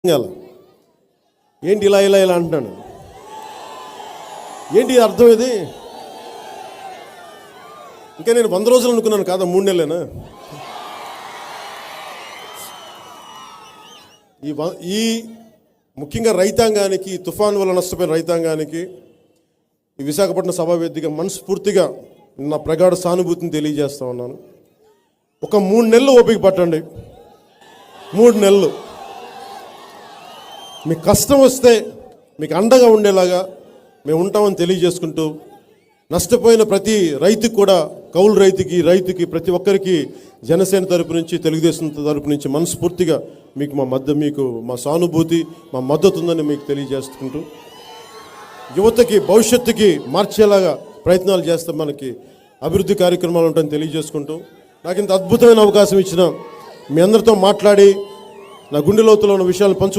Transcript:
ఏంటి ఇలా ఇలా ఇలా అంటున్నాను, ఏంటి అర్థం ఇది? ఇంకా నేను 100 రోజులు అనుకున్నాను కాదా, 3 నెలలేనా? ఈ ముఖ్యంగా రైతాంగానికి, తుఫాన్ వల్ల నష్టపోయిన రైతాంగానికి ఈ విశాఖపట్నం సభావేదికగా మనస్ఫూర్తిగా నా ప్రగాఢ సానుభూతిని తెలియజేస్తా ఉన్నాను. ఒక 3 నెలలు ఓపిక పట్టండి. 3 నెలలు మీకు కష్టం వస్తే మీకు అండగా ఉండేలాగా మేము ఉంటామని తెలియజేసుకుంటూ, నష్టపోయిన ప్రతి రైతుకి కూడా, కౌలు రైతుకి ప్రతి ఒక్కరికి జనసేన తరపు నుంచి, తెలుగుదేశం తరపు నుంచి మనస్ఫూర్తిగా మీకు మా సానుభూతి, మా మద్దతు ఉందని మీకు తెలియజేసుకుంటూ, యువతకి భవిష్యత్తుకి మార్చేలాగా ప్రయత్నాలు చేస్తే మనకి అభివృద్ధి కార్యక్రమాలు ఉంటాయని తెలియజేసుకుంటూ, నాకు ఇంత అద్భుతమైన అవకాశం ఇచ్చిన మీ అందరితో మాట్లాడి నా గుండె లోతులో ఉన్న విషయాలు